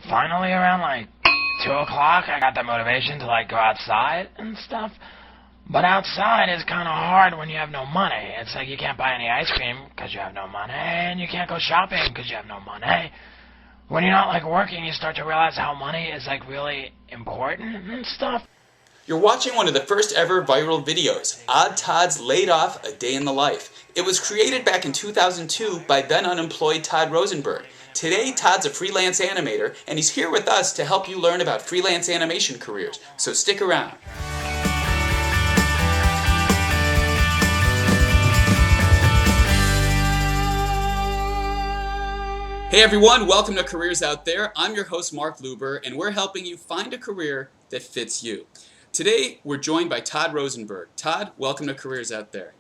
finally around like 2 o'clock, I got the motivation to like go outside and stuff. But outside is kind of hard when you have no money. It's like you can't buy any ice cream because you have no money, and you can't go shopping because you have no money. When you're not like working, you start to realize how money is like really important and stuff. You're watching one of the first ever viral videos, Odd Todd's Laid Off, A Day in the Life. It was created back in 2002 by then unemployed Todd Rosenberg. Today, Todd's a freelance animator, and he's here with us to help you learn about freelance animation careers. So stick around. Hey everyone, welcome to Careers Out There. I'm your host Mark Luber, and we're helping you find a career that fits you. Today, we're joined by Todd Rosenberg. Todd, welcome to Careers Out There.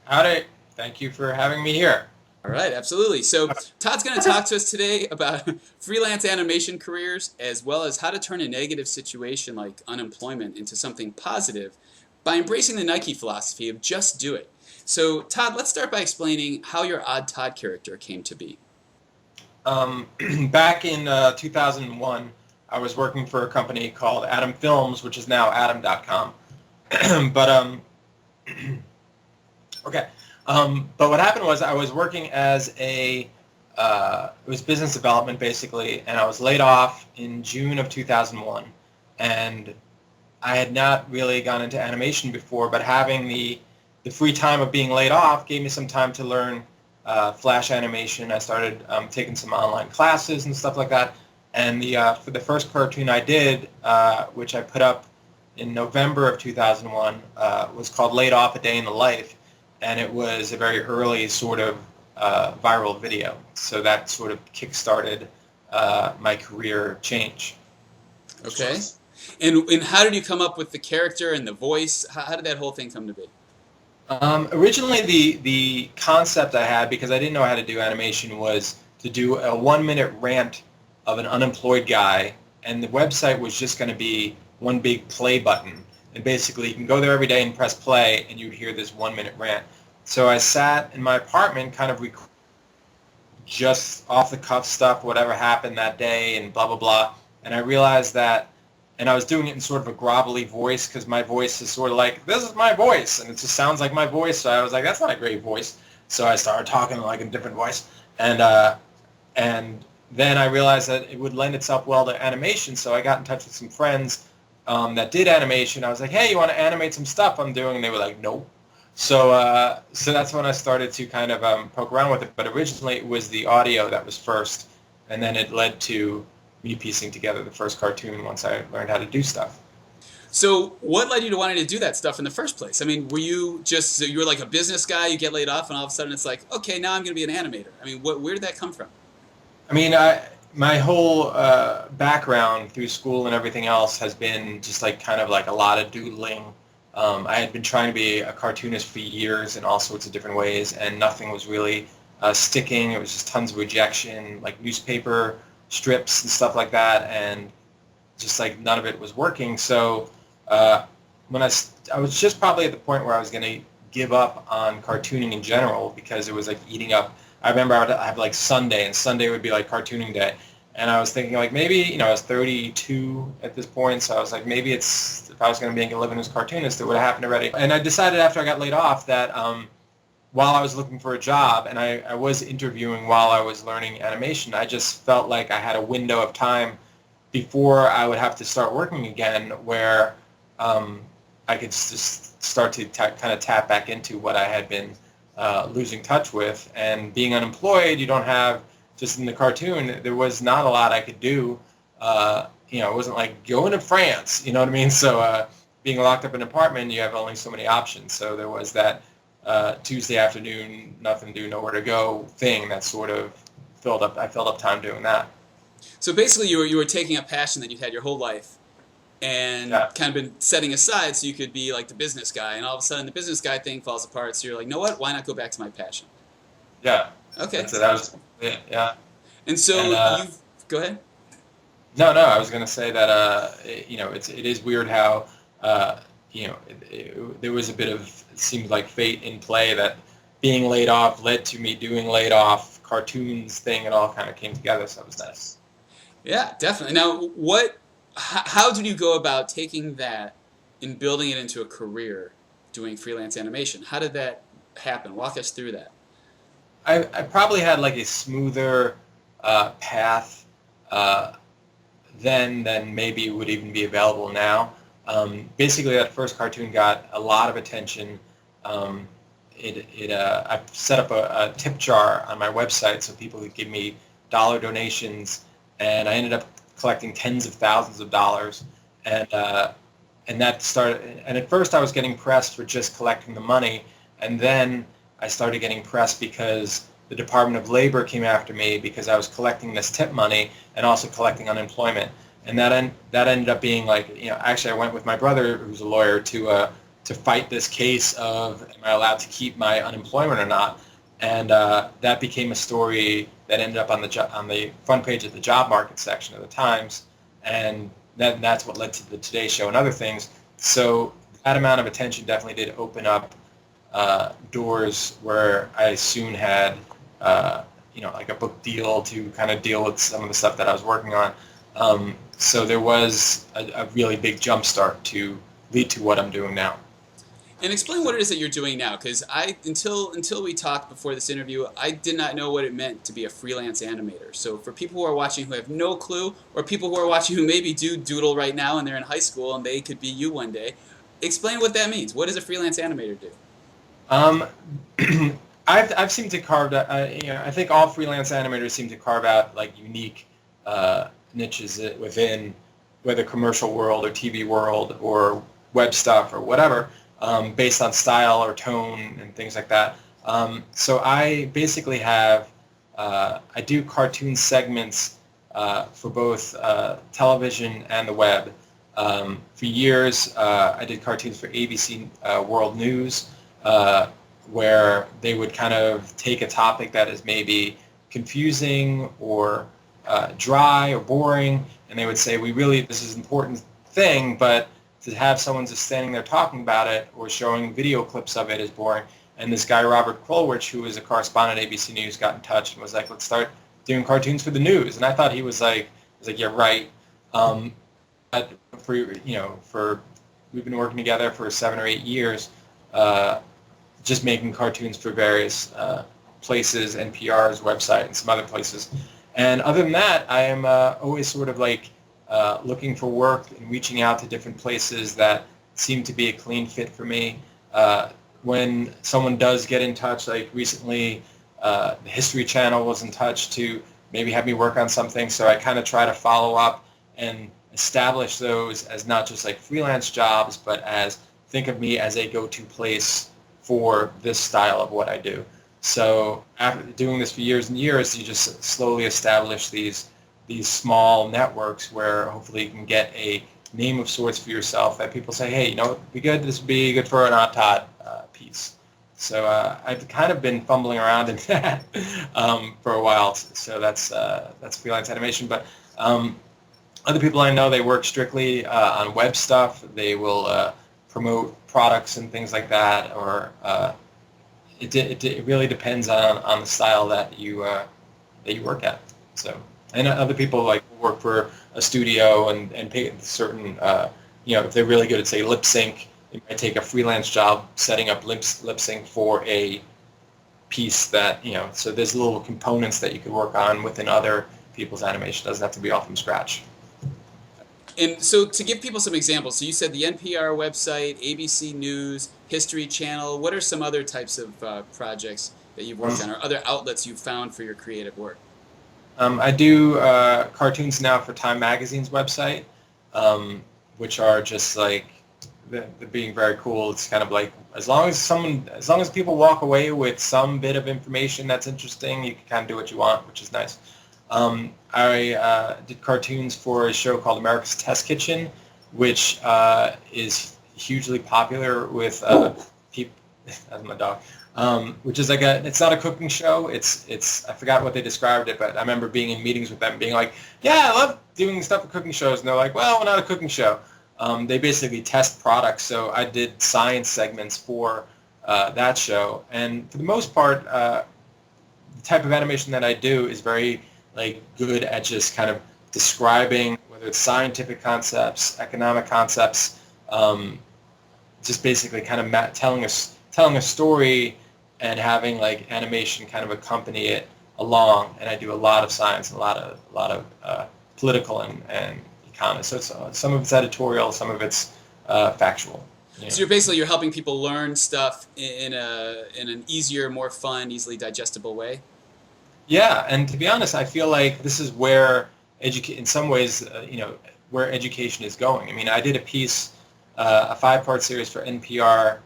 Howdy. Thank you for having me here. All right, absolutely. So Todd's going to talk to us today about freelance animation careers, as well as how to turn a negative situation like unemployment into something positive by embracing the Nike philosophy of just do it. So Todd, let's start by explaining how your Odd Todd character came to be. Back in 2001, I was working for a company called Atom Films, which is now Atom.com. But what happened was I was working as it was business development basically, and I was laid off in June of 2001. And I had not really gone into animation before, but having the free time of being laid off gave me some time to learn Flash animation. I started taking some online classes and stuff like that. And for the first cartoon I did, which I put up in November of 2001, was called Laid Off, A Day in the Life. And it was a very early sort of viral video. So that sort of kick-started my career change. Okay. And how did you come up with the character and the voice? How did that whole thing come to be? Originally, the concept I had, because I didn't know how to do animation, was to do a 1-minute rant of an unemployed guy, and the website was just going to be one big play button. And basically, you can go there every day and press play, and you'd hear this 1-minute rant. So I sat in my apartment, kind of just off-the-cuff stuff, whatever happened that day, and blah, blah, blah. And I realized that, and I was doing it in sort of a grovelly voice, because my voice is sort of like, this is my voice, and it just sounds like my voice. So I was like, that's not a great voice. So I started talking like a different voice. And then I realized that it would lend itself well to animation, so I got in touch with some friends that did animation. I was like, hey, you want to animate some stuff I'm doing? And they were like, nope. So that's when I started to kind of poke around with it. But originally it was the audio that was first, and then it led to me piecing together the first cartoon once I learned how to do stuff. So what led you to wanting to do that stuff in the first place? I mean, you were like a business guy, you get laid off, and all of a sudden it's like, okay, now I'm going to be an animator. I mean, where did that come from? I mean, my whole background through school and everything else has been just like kind of like a lot of doodling. I had been trying to be a cartoonist for years in all sorts of different ways, and nothing was really sticking. It was just tons of rejection, like newspaper strips and stuff like that, and just like none of it was working. So when I was just probably at the point where I was going to give up on cartooning in general, because it was like eating up. I remember I would have like Sunday, and Sunday would be like cartooning day. And I was thinking like maybe, I was 32 at this point, so I was like maybe if I was going to make a living as a cartoonist, it would have happened already. And I decided after I got laid off that while I was looking for a job, and I was interviewing while I was learning animation, I just felt like I had a window of time before I would have to start working again where I could just start to kind of tap back into what I had been losing touch with. And being unemployed, you don't have, just in the cartoon, there was not a lot I could do. It wasn't like going to France, you know what I mean? So being locked up in an apartment, you have only so many options. So there was that Tuesday afternoon, nothing to do, nowhere to go thing that sort of I filled up time doing that. So basically you were taking a passion that you've had your whole life and kind of been setting aside so you could be like the business guy, and all of a sudden the business guy thing falls apart, so you're like, you know what, why not go back to my passion? Yeah. Okay. That was it, yeah. And so go ahead. No, I was going to say that, it is weird how, there was a bit of, it seemed like fate in play that being laid off led to me doing laid off cartoons thing, and all kind of came together, so it was nice. Yeah, definitely. Now, how did you go about taking that and building it into a career doing freelance animation? How did that happen? Walk us through that. I probably had like a smoother path uh, then than maybe would even be available now. Basically, that first cartoon got a lot of attention. Um, I set up a tip jar on my website so people could give me dollar donations, and I ended up collecting tens of thousands of dollars. And and that started. And at first, I was getting pressed for just collecting the money, and then I started getting pressed because the Department of Labor came after me because I was collecting this tip money and also collecting unemployment. And that ended up being like, actually I went with my brother, who's a lawyer, to fight this case of am I allowed to keep my unemployment or not. And that became a story that ended up on the front page of the job market section of the Times, and that's what led to the Today Show and other things. So that amount of attention definitely did open up doors where I soon had, like a book deal to kind of deal with some of the stuff that I was working on. So there was a really big jump start to lead to what I'm doing now. And explain what it is that you're doing now, because until we talked before this interview, I did not know what it meant to be a freelance animator. So for people who are watching who have no clue, or people who are watching who maybe do doodle right now and they're in high school and they could be you one day, explain what that means. What does a freelance animator do? Um, I've seemed to carve out. I think all freelance animators seem to carve out like unique niches within whether commercial world or TV world or web stuff or whatever, based on style or tone and things like that. So I basically have I do cartoon segments for both television and the web. For years, I did cartoons for ABC World News, where they would kind of take a topic that is maybe confusing or dry or boring, and they would say, this is an important thing, but to have someone just standing there talking about it or showing video clips of it is boring. And this guy, Robert Krulwich, who was a correspondent at ABC News, got in touch and was like, let's start doing cartoons for the news. And I thought he was like, yeah, right. But we've been working together for 7 or 8 years, just making cartoons for various places, NPR's website and some other places. And other than that, I am always sort of like looking for work and reaching out to different places that seem to be a clean fit for me. When someone does get in touch, like recently, the History Channel was in touch to maybe have me work on something, so I kind of try to follow up and establish those as not just like freelance jobs, but as think of me as a go-to place for this style of what I do. So after doing this for years and years, you just slowly establish these small networks where hopefully you can get a name of sorts for yourself that people say, hey, this would be good for an Odd Todd piece. So I've kind of been fumbling around in that for a while. So that's freelance animation. But other people I know, they work strictly on web stuff. They will promote products and things like that, or it really depends on the style that you work at. So, and other people like work for a studio and pay certain, if they're really good at, say, lip sync, they might take a freelance job setting up lip sync for a piece that, so there's little components that you could work on within other people's animation. It doesn't have to be all from scratch. And so to give people some examples, so you said the NPR website, ABC News, History Channel. What are some other types of projects that you've worked on, or other outlets you've found for your creative work? I do cartoons now for Time Magazine's website, which are just like they're being very cool. It's kind of like as long as people walk away with some bit of information that's interesting, you can kind of do what you want, which is nice. I did cartoons for a show called America's Test Kitchen, which is hugely popular with people. That's my dog. Which is like it's not a cooking show. It's I forgot what they described it, but I remember being in meetings with them, being like, yeah, I love doing stuff for cooking shows, and they're like, well, we're not a cooking show. They basically test products, so I did science segments for that show, and for the most part, the type of animation that I do is very like good at just kind of describing, whether it's scientific concepts, economic concepts, just basically kind of telling a story and having like animation kind of accompany it along. And I do a lot of science, a lot of political and economy. So it's, some of it's editorial, some of it's factual. Yeah. So you're helping people learn stuff in an easier, more fun, easily digestible way. Yeah, and to be honest, I feel like this is where in some ways, where education is going. I mean, I did a piece, a 5-part series for NPR.org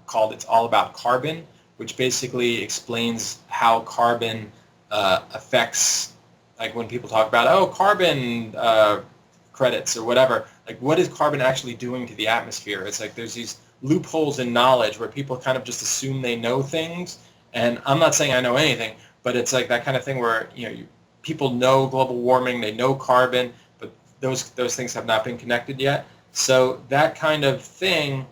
called "It's All About Carbon," which basically explains how carbon affects, like when people talk about carbon credits or whatever. Like, what is carbon actually doing to the atmosphere? It's like there's these loopholes in knowledge where people kind of just assume they know things. And I'm not saying I know anything, but it's like that kind of thing where people know global warming, they know carbon, but those things have not been connected yet. So that kind of thing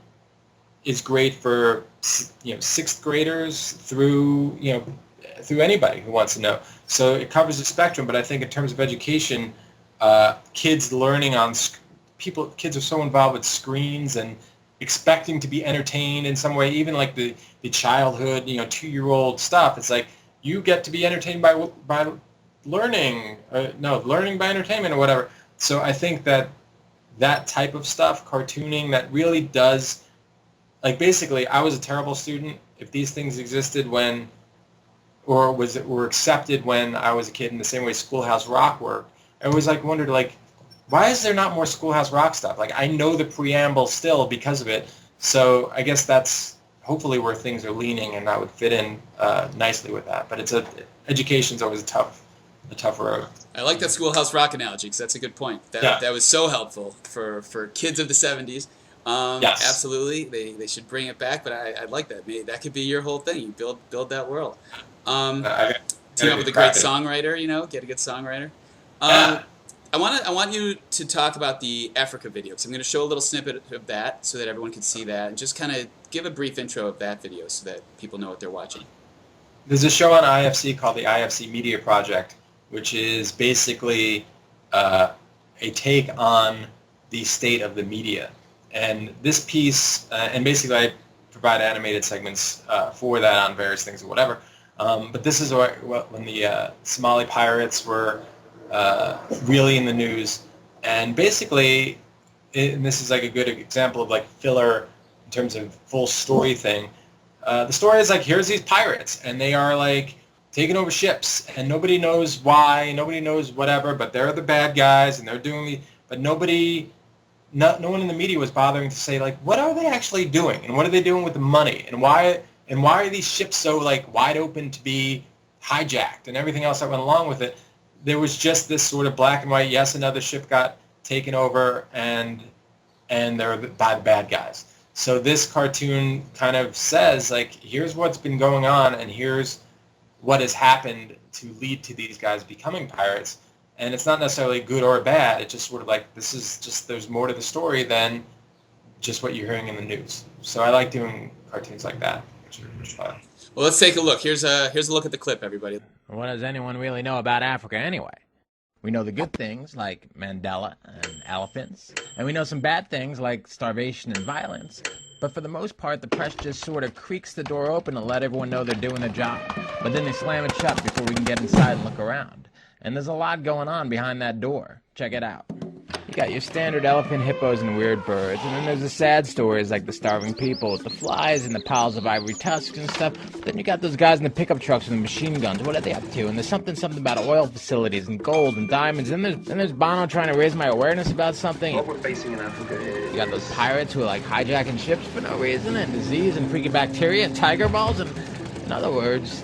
is great for 6th graders through anybody who wants to know. So it covers the spectrum. But I think in terms of education, kids learning kids are so involved with screens and expecting to be entertained in some way, even like the childhood, 2-year-old stuff. It's like you get to be entertained by learning, learning by entertainment or whatever. So I think that type of stuff, cartooning, that really does, like, basically, I was a terrible student. If these things existed were accepted when I was a kid in the same way Schoolhouse Rock were, I always wondered, why is there not more Schoolhouse Rock stuff? Like, I know the preamble still because of it. So I guess that's hopefully where things are leaning, and that would fit in nicely with that. But education's always a tough road. I like that Schoolhouse Rock analogy because that's a good point. That was so helpful for kids of the 70s. Yes. Absolutely. They should bring it back, but I like that. Maybe that could be your whole thing. You build that world. Team up with a great songwriter, get a good songwriter. I want you to talk about the Africa video, because I'm going to show a little snippet of that so that everyone can see that, and just kind of give a brief intro of that video so that people know what they're watching. There's a show on IFC called the IFC Media Project, which is basically a take on the state of the media. And this piece, and basically I provide animated segments for that on various things or whatever. But this is when the Somali pirates were really in the news, and basically, and this is like a good example of like filler in terms of full story thing. The story is like, here's these pirates, and they are like taking over ships, and nobody knows why, nobody knows whatever, but they're the bad guys, and they're doing but no one in the media was bothering to say, like, what are they actually doing, and what are they doing with the money, and why are these ships so like wide open to be hijacked, and everything else that went along with it. There was just this sort of black and white, yes, another ship got taken over, and they're by the bad guys. So this cartoon kind of says, like, here's what's been going on, and here's what has happened to lead to these guys becoming pirates. And it's not necessarily good or bad. It's just sort of like, this is just, there's more to the story than just what you're hearing in the news. So I like doing cartoons like that, which are fun. Well, let's take a look. Here's a look at the clip, everybody. What does anyone really know about Africa anyway? We know the good things, like Mandela and elephants, and we know some bad things, like starvation and violence. But for the most part, the press just sort of creaks the door open to let everyone know they're doing their job. But then they slam it shut before we can get inside and look around. And there's a lot going on behind that door. Check it out. You got your standard elephant, hippos, and weird birds, and then there's the sad stories like the starving people with the flies and the piles of ivory tusks and stuff. But then you got those guys in the pickup trucks with the machine guns. What are they up to? And there's something about oil facilities and gold and diamonds. And then there's Bono trying to raise my awareness about something. What we're facing in Africa is... You got those pirates who are like hijacking ships for no reason, and disease and freaky bacteria and tiger balls, and in other words,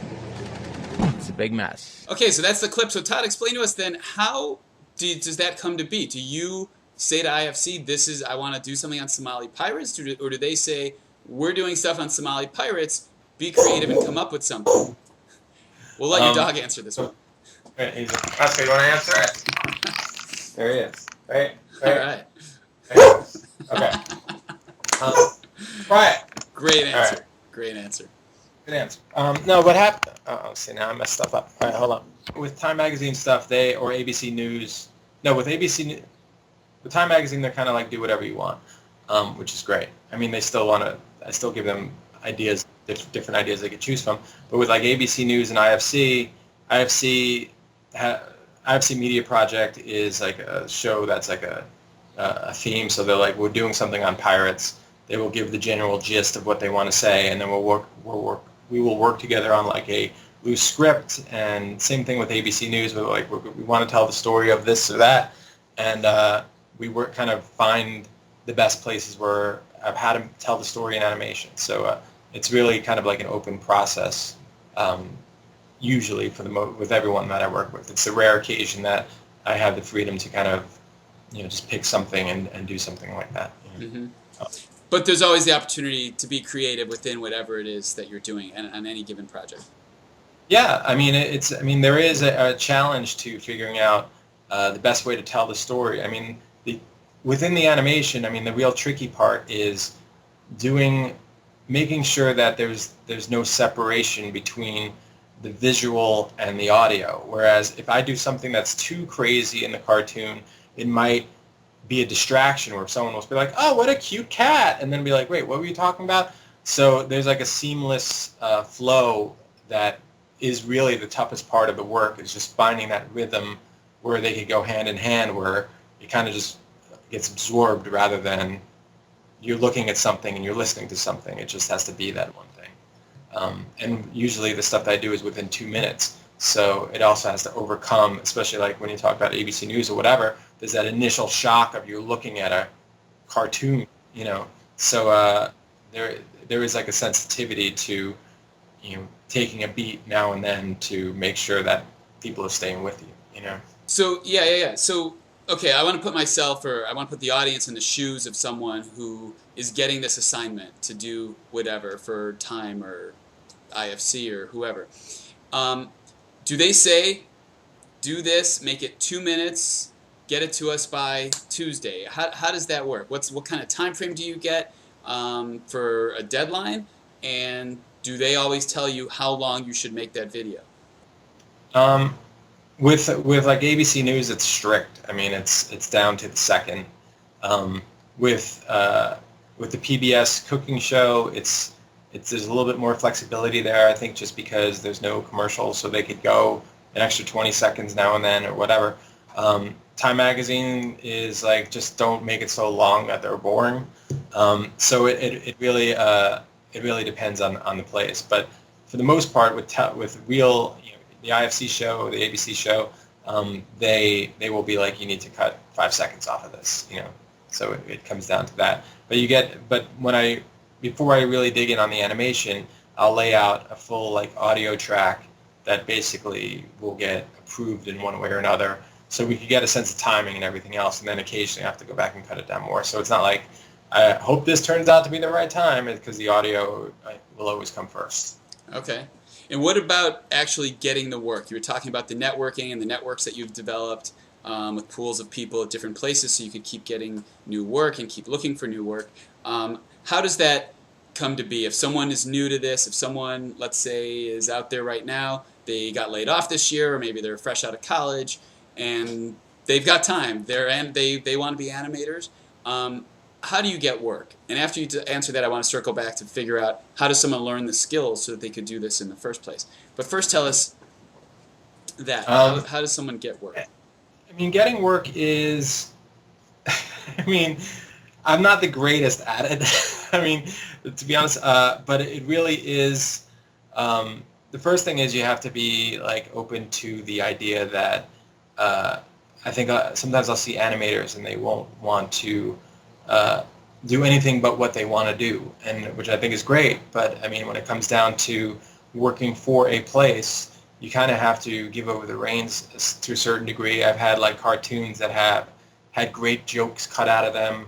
it's a big mess. Okay, so that's the clip. So Todd, explain to us then, how does that come to be? Do you say to IFC, I want to do something on Somali pirates, or do they say, we're doing stuff on Somali pirates, be creative and come up with something? We'll let your dog answer this one. Oscar, you want to answer it? There he is. Right? All right. Okay. Quiet. Great answer. Right. Great answer. Good answer. No, what happened? Oh, see, now I messed stuff up. All right, hold on. With Time Magazine stuff, or ABC News. No, with with Time Magazine, they're kind of like do whatever you want, which is great. I mean, they still want to. I still give them ideas, different ideas they could choose from. But with like ABC News and IFC, IFC Media Project is like a show that's like a theme. So they're like, we're doing something on pirates. They will give the general gist of what they want to say, and then we will work together on like a loose script. And same thing with ABC News. We're like, we want to tell the story of this or that, and we work kind of find the best places where I've had to tell the story in animation. So it's really kind of like an open process. Usually with everyone that I work with, it's a rare occasion that I have the freedom to kind of just pick something and do something like that. Mm-hmm. But there's always the opportunity to be creative within whatever it is that you're doing on any given project. Yeah, I mean, there is a challenge to figuring out the best way to tell the story. I mean, within the animation, I mean, the real tricky part is making sure that there's no separation between the visual and the audio. Whereas if I do something that's too crazy in the cartoon, it might be a distraction where someone will be like, oh, what a cute cat, and then be like, wait, what were you talking about? So there's like a seamless flow that is really the toughest part of the work, is just finding that rhythm where they could go hand in hand, where it kind of just gets absorbed rather than you're looking at something and you're listening to something. It just has to be that one thing. And usually the stuff that I do is within 2 minutes. So it also has to overcome, especially like when you talk about ABC News or whatever, there's that initial shock of you're looking at a cartoon, So there is like a sensitivity to, taking a beat now and then to make sure that people are staying with you, So yeah. So okay, I want to put the audience in the shoes of someone who is getting this assignment to do whatever for Time or IFC or whoever. Do they say, do this, make it 2 minutes, get it to us by Tuesday? How does that work? What kind of time frame do you get for a deadline? And do they always tell you how long you should make that video? With like ABC News, it's strict. I mean, it's down to the second. With the PBS cooking show, there's a little bit more flexibility there, I think, just because there's no commercials, so they could go an extra 20 seconds now and then or whatever. Time Magazine is like, just don't make it so long that they're boring. So it really depends on the place. But for the most part, with real, the IFC show, the ABC show, they will be like, you need to cut 5 seconds off of this, So it comes down to that. But before I really dig in on the animation, I'll lay out a full like audio track that basically will get approved in one way or another, so we could get a sense of timing and everything else, and then occasionally I have to go back and cut it down more. So it's not like I hope this turns out to be the right time, because the audio will always come first. Okay. And what about actually getting the work? You were talking about the networking and the networks that you've developed with pools of people at different places, so you could keep getting new work and keep looking for new work. How does that come to be? If someone is new to this, if someone, let's say, is out there right now, they got laid off this year, or maybe they're fresh out of college, and they've got time, they want to be animators, how do you get work? And after you answer that, I want to circle back to figure out, how does someone learn the skills so that they could do this in the first place? But first, tell us that. How does someone get work? I mean, getting work is, I mean, I'm not the greatest at it. I mean, to be honest, but it really is, the first thing is you have to be like open to the idea that I think sometimes I'll see animators and they won't want to do anything but what they want to do, and which I think is great. But I mean, when it comes down to working for a place, you kind of have to give over the reins to a certain degree. I've had like cartoons that have had great jokes cut out of them,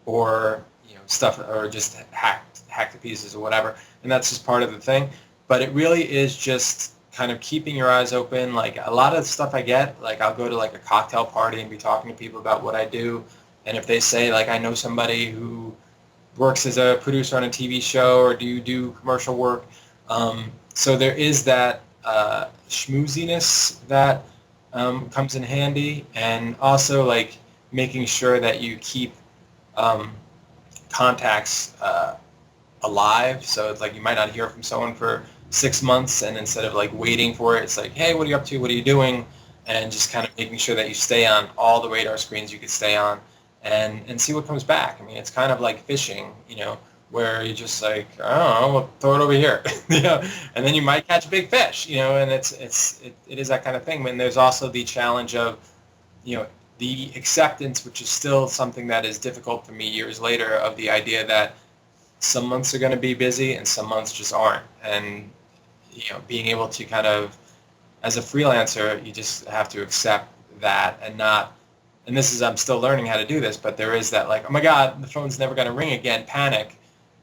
or stuff, or just hacked to pieces or whatever, and that's just part of the thing. But it really is just kind of keeping your eyes open. Like a lot of the stuff I get, like I'll go to like a cocktail party and be talking to people about what I do, and if they say like, I know somebody who works as a producer on a TV show, or do you do commercial work, So there is that schmooziness that comes in handy, and also like making sure that you keep um, contacts alive. So it's like you might not hear from someone for 6 months, and instead of like waiting for it, it's like, hey, what are you up to? What are you doing? And just kind of making sure that you stay on all the radar screens you could stay on, and see what comes back. I mean, it's kind of like fishing, where you just like, I don't know, we'll throw it over here, and then you might catch a big fish, and it is that kind of thing. And there's also the challenge of, the acceptance, which is still something that is difficult for me years later, of the idea that some months are going to be busy and some months just aren't. And, being able to kind of, as a freelancer, you just have to accept that and not, and this is, I'm still learning how to do this, but there is that like, oh my God, the phone's never going to ring again, panic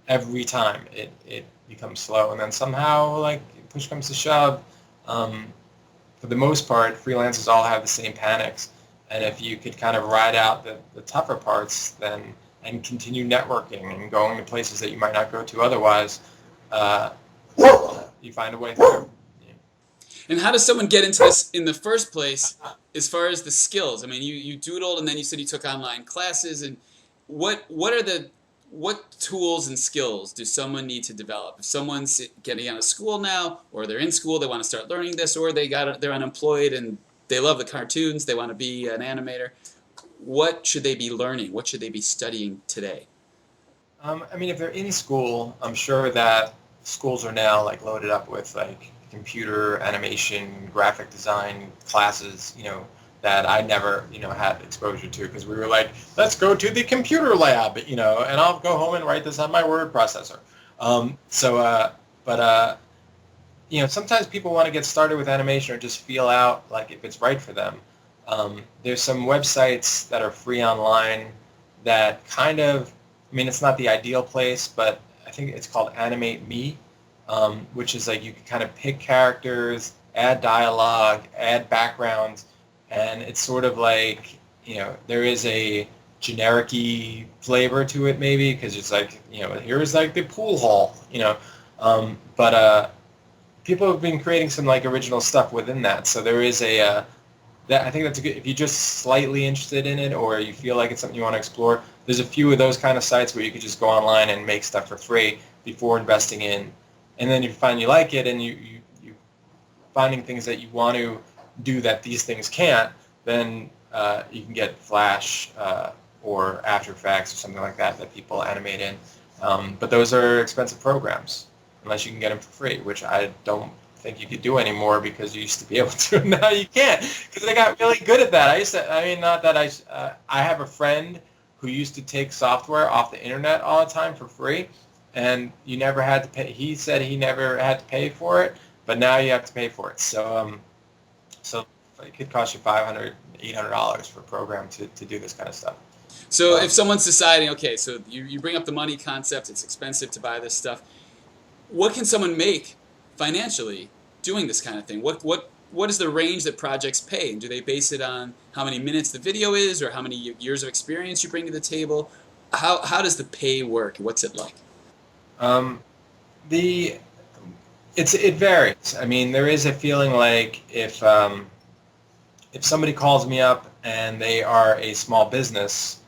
every time it becomes slow. And then somehow, like, push comes to shove. For the most part, freelancers all have the same panics. And if you could kind of ride out the tougher parts, then and continue networking and going to places that you might not go to otherwise, you find a way through. And how does someone get into this in the first place as far as the skills? I mean, you doodled and then you said you took online classes. And what tools and skills do someone need to develop? If someone's getting out of school now, or they're in school, they want to start learning this, or they're unemployed and they love the cartoons, they want to be an animator, what should they be learning? What should they be studying today? I mean, if they're in school, I'm sure that schools are now like loaded up with like computer animation, graphic design classes, that I never, had exposure to, because we were like, let's go to the computer lab, and I'll go home and write this on my word processor. Sometimes people want to get started with animation or just feel out like if it's right for them. There's some websites that are free online that kind of, I mean, it's not the ideal place, but I think it's called Animate Me, which is like you can kind of pick characters, add dialogue, add backgrounds, and it's sort of like, there is a generic-y flavor to it maybe, because it's like, here's like the pool hall, but people have been creating some like original stuff within that. So there is that, I think that's a good, if you're just slightly interested in it or you feel like it's something you want to explore, there's a few of those kind of sites where you could just go online and make stuff for free before investing in. And then you find you like it and you finding things that you want to do that these things can't, then you can get Flash or After Effects or something like that people animate in. But those are expensive programs, unless you can get them for free, which I don't think you could do anymore, because you used to be able to. Now you can't, because they got really good at that. I have a friend who used to take software off the internet all the time for free, and you never had to pay. He said he never had to pay for it, but now you have to pay for it. So it could cost you $500, $800 for a program to do this kind of stuff. So if someone's deciding, okay, so you bring up the money concept, it's expensive to buy this stuff, what can someone make financially doing this kind of thing? What is the range that projects pay? And do they base it on how many minutes the video is, or how many years of experience you bring to the table? How does the pay work? What's it like? It varies. I mean, there is a feeling like if somebody calls me up and they are a small business,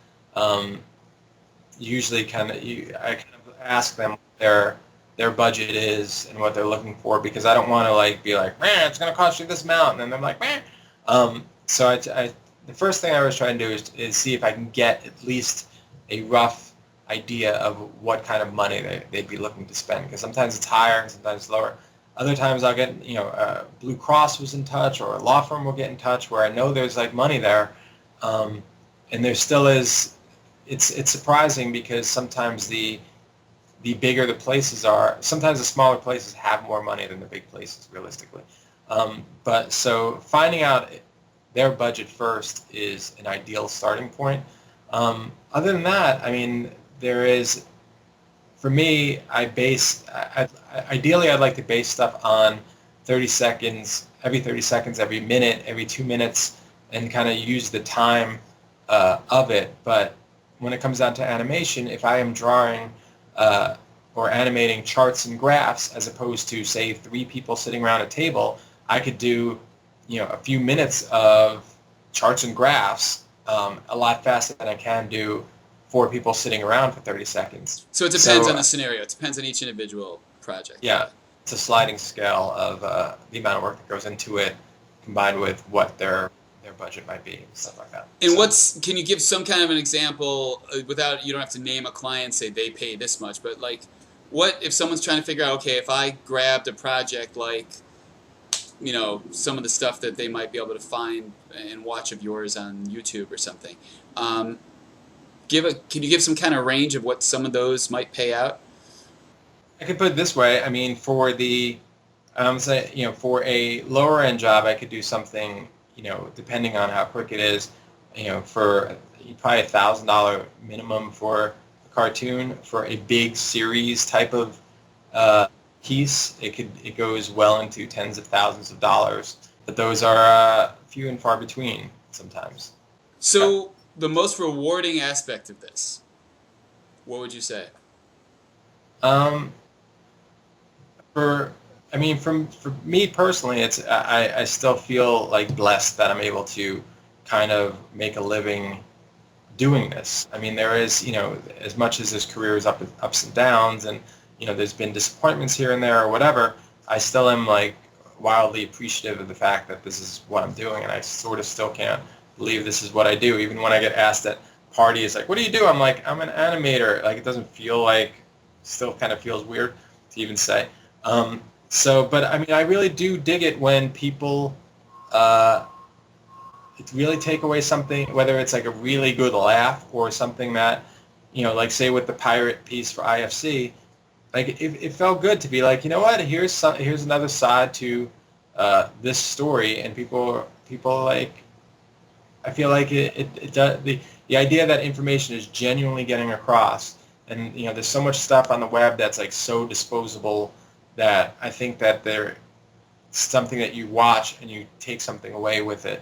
usually I kind of ask them what their budget is and what they're looking for, because I don't want to like be like, man, it's going to cost you this amount, and then they're like, man. So the first thing I was trying to do is see if I can get at least a rough idea of what kind of money they'd be looking to spend, because sometimes it's higher and sometimes lower. Other times I'll get, Blue Cross was in touch, or a law firm will get in touch where I know there's like money there, and there still is. It's surprising, because sometimes the bigger the places are, sometimes the smaller places have more money than the big places, realistically. But so finding out their budget first is an ideal starting point. Other than that, I mean, there is, for me, ideally I'd like to base stuff on 30 seconds, every minute, every 2 minutes, and kind of use the time of it. But when it comes down to animation, if I am drawing or animating charts and graphs as opposed to, say, 3 people sitting around a table, I could do, a few minutes of charts and graphs a lot faster than I can do 4 people sitting around for 30 seconds. So it depends on the scenario. It depends on each individual project. Yeah, it's a sliding scale of the amount of work that goes into it, combined with what their budget might be and stuff like that. And can you give some kind of an example without, you don't have to name a client, say they pay this much, but like, what if someone's trying to figure out, okay, if I grabbed a project like, some of the stuff that they might be able to find and watch of yours on YouTube or something, can you give some kind of range of what some of those might pay out? I could put it this way. I mean, for for a lower end job, I could do something, depending on how quick it is, for probably $1,000 minimum for a cartoon. For a big series type of piece, it goes well into tens of thousands of dollars. But those are few and far between sometimes. So the most rewarding aspect of this, what would you say? For me personally, it's I still feel like blessed that I'm able to kind of make a living doing this. I mean, there is, as much as this career is ups and downs, and there's been disappointments here and there or whatever, I still am like wildly appreciative of the fact that this is what I'm doing, and I sort of still can't believe this is what I do. Even when I get asked at parties, like, what do you do? I'm like, I'm an animator. Like, it doesn't feel like, still kind of feels weird to even say. But I mean, I really do dig it when people really take away something, whether it's like a really good laugh or something that, like say with the pirate piece for IFC, like it felt good to be like, you know what, here's another side to this story, and people like, I feel like it does, the idea that information is genuinely getting across, and there's so much stuff on the web that's like so disposable, that I think that there's something that you watch and you take something away with it,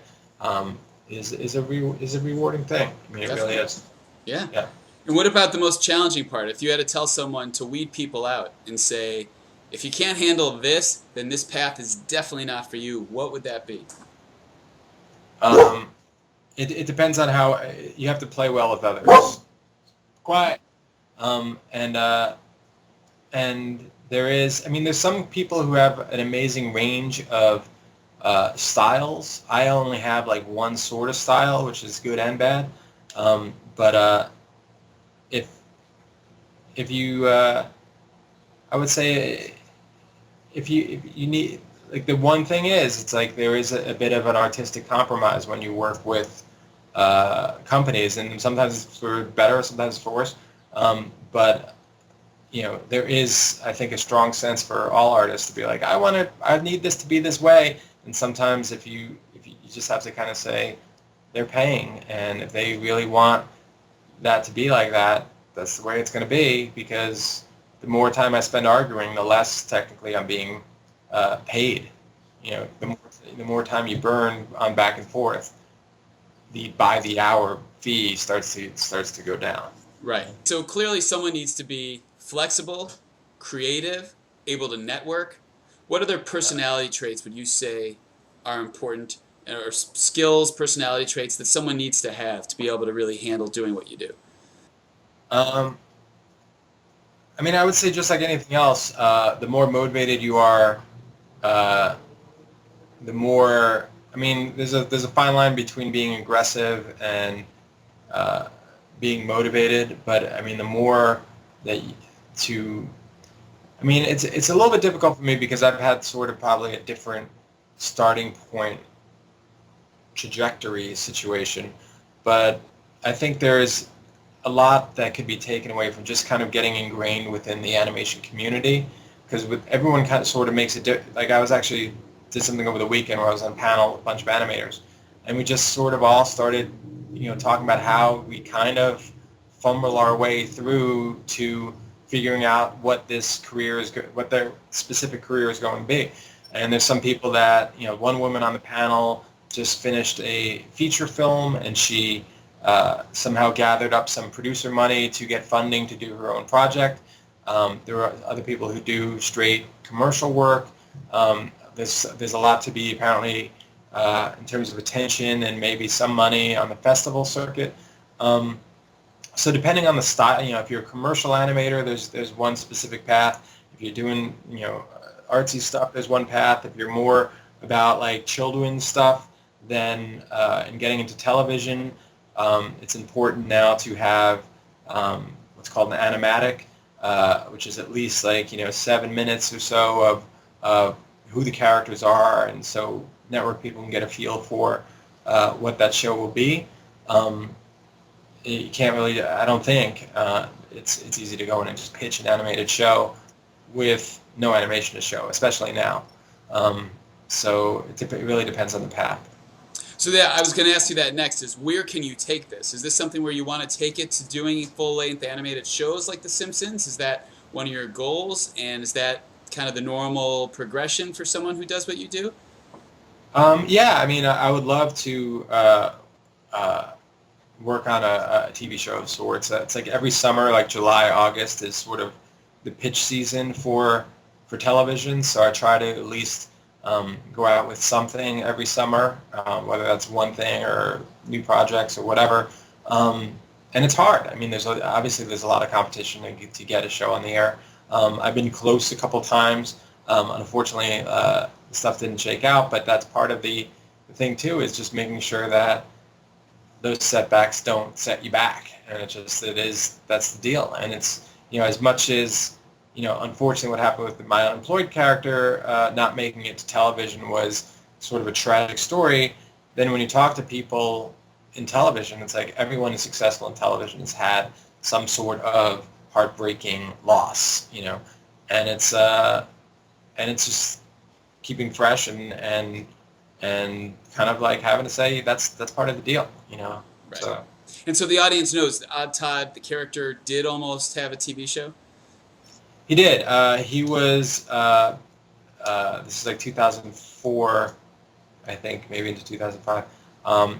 is a rewarding thing. I mean, it really is. Yeah. Yeah. And what about the most challenging part? If you had to tell someone to weed people out and say, if you can't handle this, then this path is definitely not for you, what would that be? It depends on how you have to play well with others. Quiet. And there's some people who have an amazing range of styles. I only have like one sort of style, which is good and bad. But if you, I would say, if you need, like, the one thing is, it's like there is a bit of an artistic compromise when you work with companies, and sometimes it's for better, sometimes it's for worse. But there is, I think, a strong sense for all artists to be like, I need this to be this way. And sometimes if you just have to kind of say, they're paying, and if they really want that to be like that, that's the way it's going to be, because the more time I spend arguing, the less technically I'm being paid. The more time you burn on back and forth, the by the hour fee starts to go down. Right. So clearly someone needs to be flexible, creative, able to network. What other personality traits would you say are important, or skills, personality traits that someone needs to have to be able to really handle doing what you do? I would say just like anything else, the more motivated you are, the more. There's a fine line between being aggressive and being motivated, but the more that it's a little bit difficult for me because I've had sort of probably a different starting point trajectory situation, but I think there's a lot that could be taken away from just kind of getting ingrained within the animation community, because with everyone kind of sort of makes it like I was actually did something over the weekend where I was on a panel with a bunch of animators, and we just sort of all started talking about how we kind of fumble our way through to figuring out what what their specific career is going to be. And there's some people that, one woman on the panel just finished a feature film, and she somehow gathered up some producer money to get funding to do her own project. There are other people who do straight commercial work. There's a lot to be apparently in terms of attention and maybe some money on the festival circuit. So depending on the style, if you're a commercial animator, there's one specific path. If you're doing, artsy stuff, there's one path. If you're more about like children's stuff, then and getting into television, it's important now to have what's called an animatic, which is at least like 7 minutes or so of who the characters are, and so network people can get a feel for what that show will be. You can't really, I don't think, it's easy to go in and just pitch an animated show with no animation to show, especially now. So it really depends on the path. So yeah, I was going to ask you that next, is where can you take this? Is this something where you want to take it to doing full-length animated shows like The Simpsons? Is that one of your goals? And is that kind of the normal progression for someone who does what you do? Yeah, I mean, I would love to work on a TV show of sorts. It's like every summer, like July, August is sort of the pitch season for television. So I try to at least go out with something every summer, whether that's one thing or new projects or whatever. And it's hard. I mean, there's a lot of competition to get a show on the air. I've been close a couple times. Unfortunately, stuff didn't shake out, but that's part of the thing too, is just making sure that those setbacks don't set you back. And that's the deal. And it's, as much as, unfortunately what happened with my unemployed character, not making it to television was sort of a tragic story. Then when you talk to people in television, it's like everyone who's successful in television has had some sort of heartbreaking loss, and it's just keeping fresh and kind of like having to say that's part of the deal, Right. So. And so the audience knows that Odd Todd, the character, did almost have a TV show? He did. He was, this is like 2004, I think, maybe into 2005.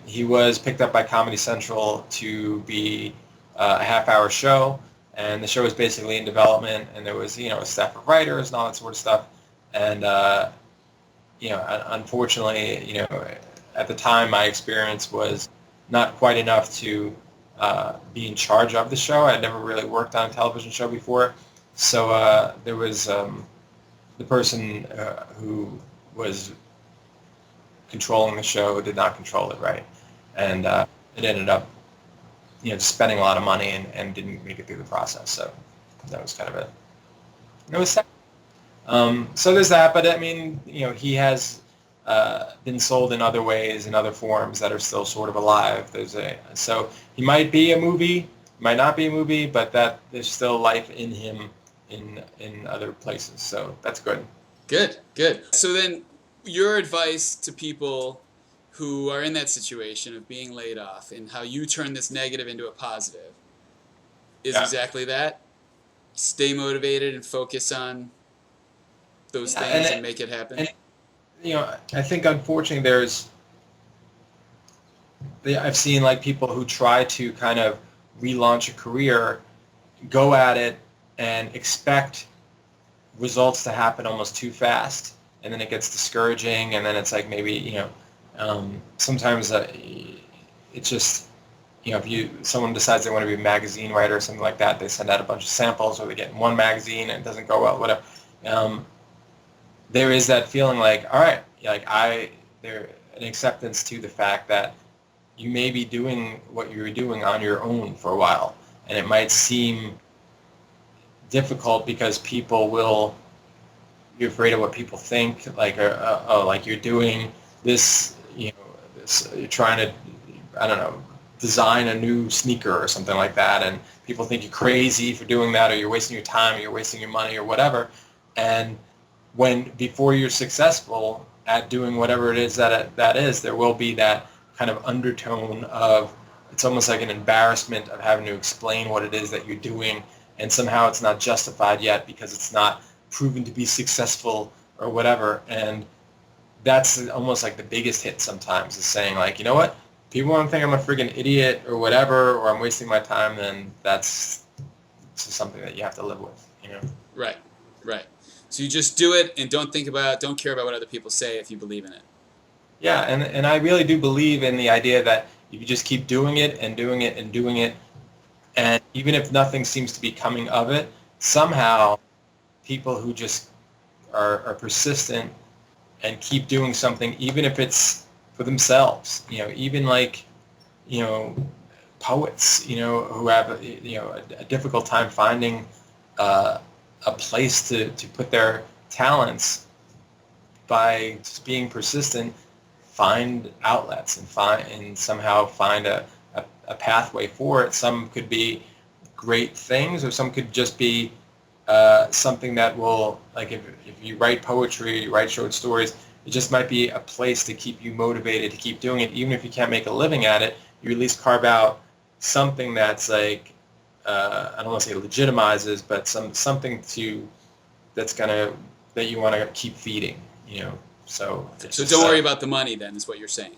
He was picked up by Comedy Central to be a half-hour show, and the show was basically in development, and there was, a staff of writers and all that sort of stuff. And, unfortunately, at the time, my experience was not quite enough to be in charge of the show. I had never really worked on a television show before. So there was the person who was controlling the show did not control it right. And it ended up, spending a lot of money and didn't make it through the process. So that was kind of it. It was sad. So there's that, but I mean, he has been sold in other ways, in other forms that are still sort of alive. So he might be a movie, might not be a movie, but that there's still life in him in other places. So that's good. Good. So then your advice to people who are in that situation of being laid off and how you turn this negative into a positive is exactly that. Stay motivated and focus on those things and make it happen. And, I think unfortunately I've seen like people who try to kind of relaunch a career, go at it and expect results to happen almost too fast, and then it gets discouraging, and then it's like maybe, sometimes it's just, if someone decides they want to be a magazine writer or something like that, they send out a bunch of samples, or they get in one magazine and it doesn't go well, whatever. There is that feeling like, all right, there's an acceptance to the fact that you may be doing what you were doing on your own for a while, and it might seem difficult because you're afraid of what people think, like, like you're doing this, you're trying to, I don't know, design a new sneaker or something like that, and people think you're crazy for doing that, or you're wasting your time, or you're wasting your money, or whatever. And before you're successful at doing whatever it is that is, there will be that kind of undertone of, it's almost like an embarrassment of having to explain what it is that you're doing, and somehow it's not justified yet because it's not proven to be successful or whatever. And that's almost like the biggest hit sometimes, is saying like, you know what, people want to think I'm a friggin' idiot or whatever, or I'm wasting my time, then that's It's just something that you have to live with, you know. Right, right. So you just do it and don't care about what other people say if you believe in it. Yeah, and I really do believe in the idea that if you just keep doing it and doing it and doing it, and even if nothing seems to be coming of it, somehow people who just are persistent and keep doing something, even if it's for themselves, you know, even like, you know, poets, you know, who have, you know, a difficult time finding a place to put their talents, by just being persistent, find outlets and somehow find a pathway for it. Some could be great things, or some could just be something that will, like if you write poetry, you write short stories, it just might be a place to keep you motivated to keep doing it. Even if you can't make a living at it, you at least carve out something that's like, I don't want to say legitimizes, but something that you want to keep feeding, you know. So don't worry about the money then, is what you're saying.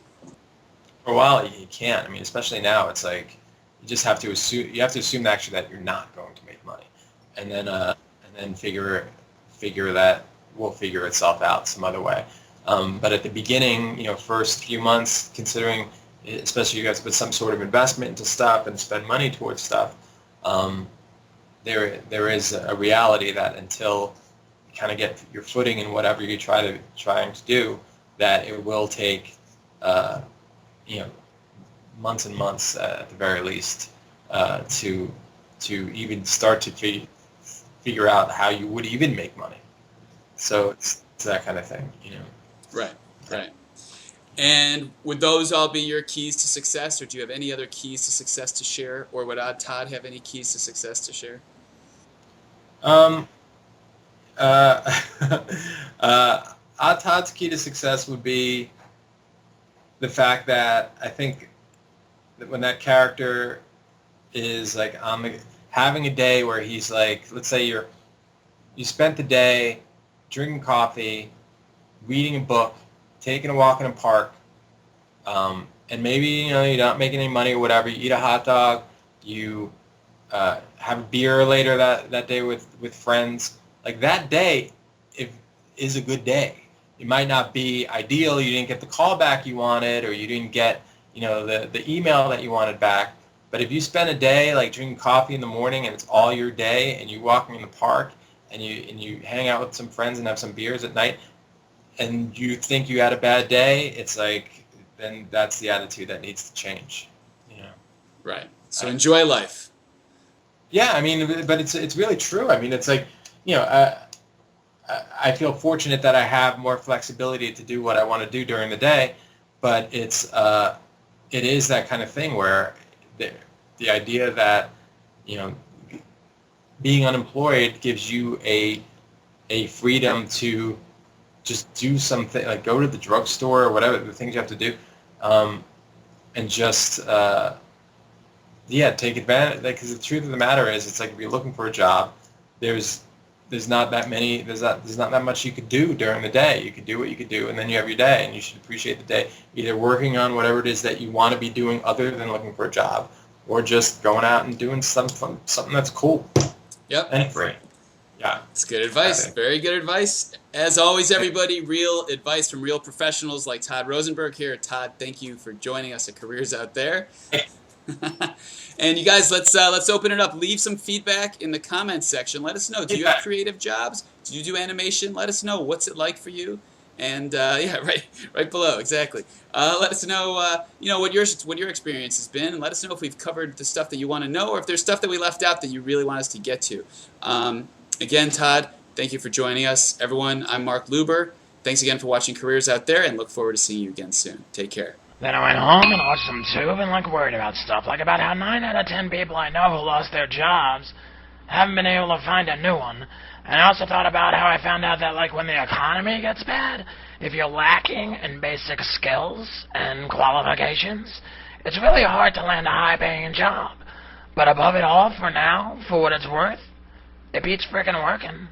For a while you can't. I mean, especially now, it's like you just have to assume actually that you're not going to make money, and then figure that will figure itself out some other way. But at the beginning, you know, first few months, considering, especially you guys put some sort of investment into stuff and spend money towards stuff, there is a reality that until you kind of get your footing in whatever you're trying to do, that it will take you know, months and months at the very least to even start to figure out how you would even make money. So it's that kind of thing, you know. Right, right. And would those all be your keys to success, or do you have any other keys to success to share, or would Todd have any keys to success to share? Todd's key to success would be the fact that I think that when that character is like having a day where he's like, let's say you spent the day drinking coffee, reading a book, taking a walk in a park, and maybe, you know, you're not making any money or whatever, you eat a hot dog, you have a beer later that day with friends. Like that day is a good day. It might not be ideal. You didn't get the call back you wanted, or you didn't get, you know, the email that you wanted back. But if you spend a day like drinking coffee in the morning and it's all your day, and you're walking in the park and you hang out with some friends and have some beers at night, and you think you had a bad day, it's like, then that's the attitude that needs to change, you know. Right. So enjoy life. Yeah, I mean, but it's really true. I mean, it's like, you know, I feel fortunate that I have more flexibility to do what I want to do during the day, but it is that kind of thing where the idea that, you know, being unemployed gives you a freedom to just do something, like go to the drugstore or whatever, the things you have to do, and just take advantage. Because the truth of the matter is, it's like if you're looking for a job, there's not that much you could do during the day. You could do what you could do, and then you have your day, and you should appreciate the day, either working on whatever it is that you want to be doing other than looking for a job, or just going out and doing something that's cool. Yep. And free. Yeah. It's good advice. Very good advice. As always, everybody, real advice from real professionals like Todd Rosenberg here. Todd, thank you for joining us at Careers Out There. And you guys, let's open it up. Leave some feedback in the comments section. Let us know. Do you have creative jobs? Do you do animation? Let us know. What's it like for you? And right below, exactly. Let us know, what your experience has been, and let us know if we've covered the stuff that you want to know, or if there's stuff that we left out that you really want us to get to. Again, Todd, thank you for joining us. Everyone, I'm Mark Luber. Thanks again for watching Careers Out There, and look forward to seeing you again soon. Take care. Then I went home and watched some Tube and worried about stuff like about how 9 out of 10 people I know who lost their jobs haven't been able to find a new one. And I also thought about how I found out that when the economy gets bad, if you're lacking in basic skills and qualifications, it's really hard to land a high-paying job. But above it all, for now, for what it's worth, it beats frickin' working.